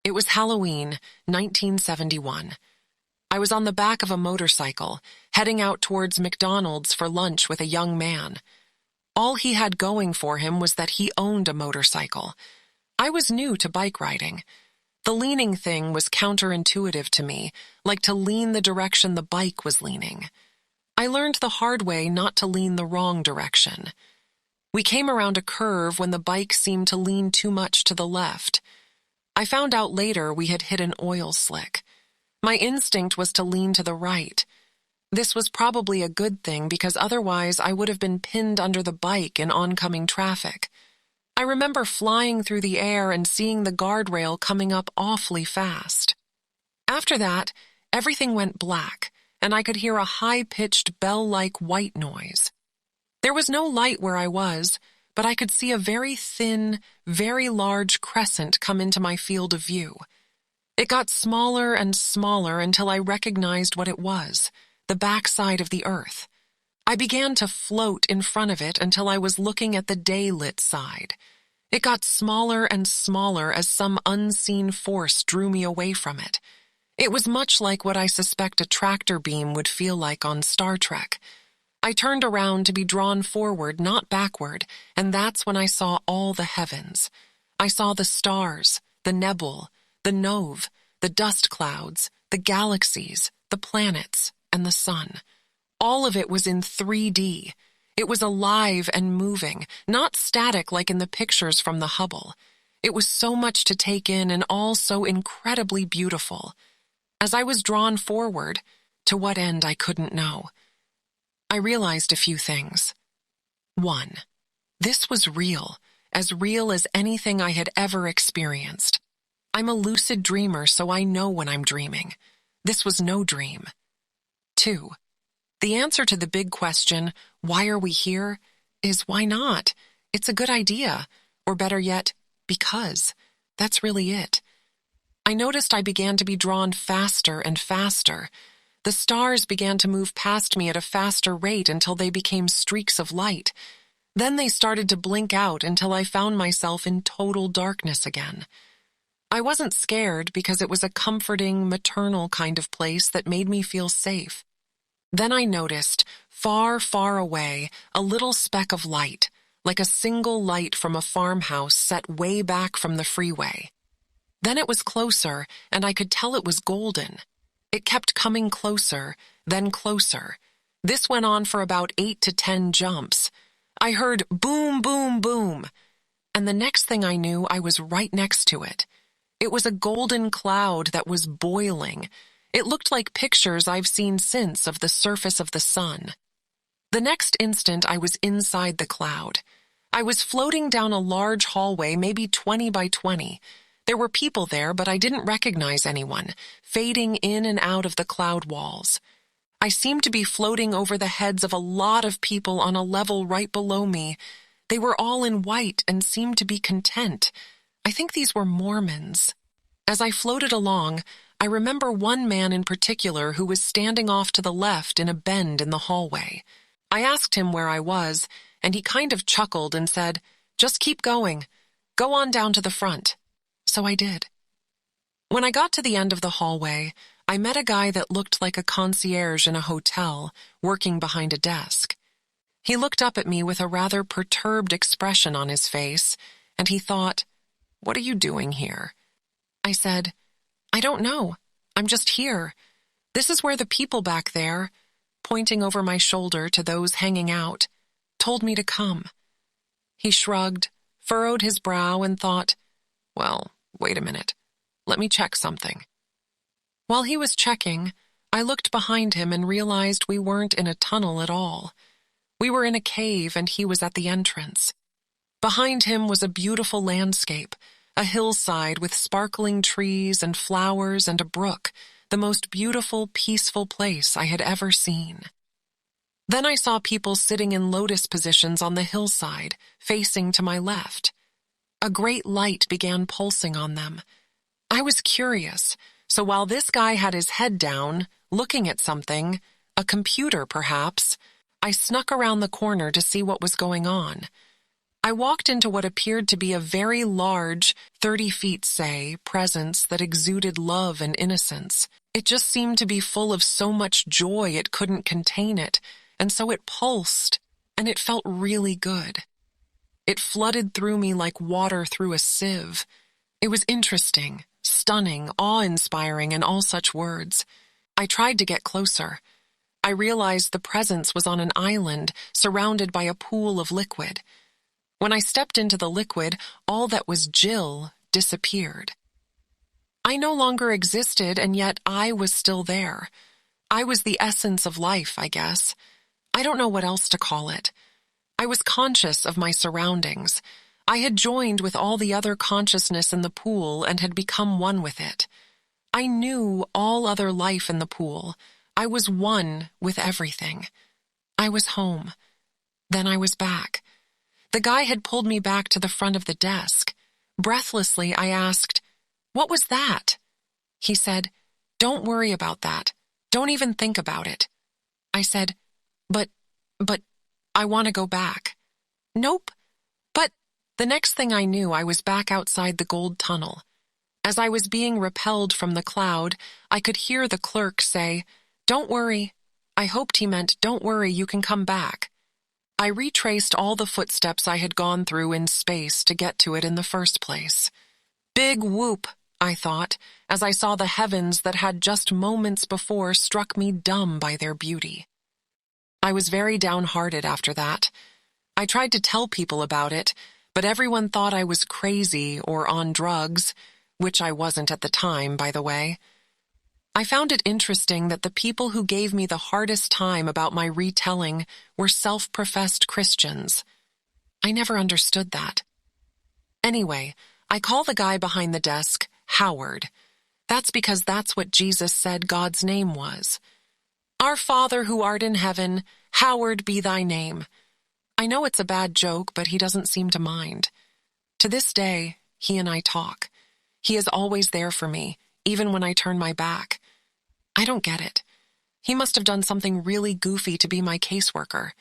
It was Halloween, 1971. I was on the back of a motorcycle, heading out towards McDonald's for lunch with a young man. All he had going for him was that he owned a motorcycle. I was new to bike riding. The leaning thing was counterintuitive to me, like to lean the direction the bike was leaning. I learned the hard way not to lean the wrong direction. We came around a curve when the bike seemed to lean too much to the left. I found out later we had hit an oil slick. My instinct was to lean to the right. This was probably a good thing because otherwise I would have been pinned under the bike in oncoming traffic. I remember flying through the air and seeing the guardrail coming up awfully fast. After that, everything went black, and I could hear a high-pitched bell-like white noise. There was no light where I was, but I could see a very thin, very large crescent come into my field of view. It got smaller and smaller until I recognized what it was, the backside of the earth. I began to float in front of it until I was looking at the day-lit side. It got smaller and smaller as some unseen force drew me away from it. It was much like what I suspect a tractor beam would feel like on Star Trek. I turned around to be drawn forward, not backward, and that's when I saw all the heavens. I saw the stars, the nebula, the nova, the dust clouds, the galaxies, the planets, and the sun. All of it was in 3D. It was alive and moving, not static like in the pictures from the Hubble. It was so much to take in and all so incredibly beautiful. As I was drawn forward, to what end I couldn't know, I realized a few things. 1. This was real as anything I had ever experienced. I'm a lucid dreamer, so I know when I'm dreaming. This was no dream. 2. The answer to the big question, why are we here, is why not? It's a good idea. Or better yet, because. That's really it. I noticed I began to be drawn faster and faster. The stars began to move past me at a faster rate until they became streaks of light. Then they started to blink out until I found myself in total darkness again. I wasn't scared because it was a comforting, maternal kind of place that made me feel safe. Then I noticed, far, far away, a little speck of light, like a single light from a farmhouse set way back from the freeway. Then it was closer, and I could tell it was golden. It kept coming closer, then closer. This went on for about 8 to 10 jumps. I heard boom, boom, boom. And the next thing I knew, I was right next to it. It was a golden cloud that was boiling. It looked like pictures I've seen since of the surface of the sun. The next instant, I was inside the cloud. I was floating down a large hallway, maybe 20 by 20. There were people there, but I didn't recognize anyone, fading in and out of the cloud walls. I seemed to be floating over the heads of a lot of people on a level right below me. They were all in white and seemed to be content. I think these were Mormons. As I floated along, I remember one man in particular who was standing off to the left in a bend in the hallway. I asked him where I was, and he kind of chuckled and said, "Just keep going. Go on down to the front." So I did. When I got to the end of the hallway, I met a guy that looked like a concierge in a hotel, working behind a desk. He looked up at me with a rather perturbed expression on his face, and he thought, "What are you doing here?" I said, "I don't know. I'm just here. This is where the people back there," pointing over my shoulder to those hanging out, "told me to come." He shrugged, furrowed his brow, and thought, "Well, wait a minute. Let me check something." While he was checking, I looked behind him and realized we weren't in a tunnel at all. We were in a cave, and he was at the entrance. Behind him was a beautiful landscape, a hillside with sparkling trees and flowers and a brook, the most beautiful, peaceful place I had ever seen. Then I saw people sitting in lotus positions on the hillside, facing to my left. A great light began pulsing on them. I was curious, so while this guy had his head down, looking at something, a computer perhaps, I snuck around the corner to see what was going on. I walked into what appeared to be a very large, 30 feet, say, presence that exuded love and innocence. It just seemed to be full of so much joy it couldn't contain it, and so it pulsed, and it felt really good. It flooded through me like water through a sieve. It was interesting, stunning, awe-inspiring, and all such words. I tried to get closer. I realized the presence was on an island surrounded by a pool of liquid. When I stepped into the liquid, all that was Jill disappeared. I no longer existed, and yet I was still there. I was the essence of life, I guess. I don't know what else to call it. I was conscious of my surroundings. I had joined with all the other consciousness in the pool and had become one with it. I knew all other life in the pool. I was one with everything. I was home. Then I was back. The guy had pulled me back to the front of the desk. Breathlessly, I asked, "What was that?" He said, "Don't worry about that. Don't even think about it." I said, But, I want to go back." "Nope." But the next thing I knew, I was back outside the gold tunnel. As I was being repelled from the cloud, I could hear the clerk say, "Don't worry." I hoped he meant, "Don't worry, you can come back." I retraced all the footsteps I had gone through in space to get to it in the first place. Big whoop, I thought, as I saw the heavens that had just moments before struck me dumb by their beauty. I was very downhearted after that. I tried to tell people about it, but everyone thought I was crazy or on drugs, which I wasn't at the time, by the way. I found it interesting that the people who gave me the hardest time about my retelling were self-professed Christians. I never understood that. Anyway, I call the guy behind the desk Howard. That's because that's what Jesus said God's name was. "Our Father who art in heaven, hallowed be thy name." I know it's a bad joke, but he doesn't seem to mind. To this day, he and I talk. He is always there for me, even when I turn my back. I don't get it. He must have done something really goofy to be my caseworker.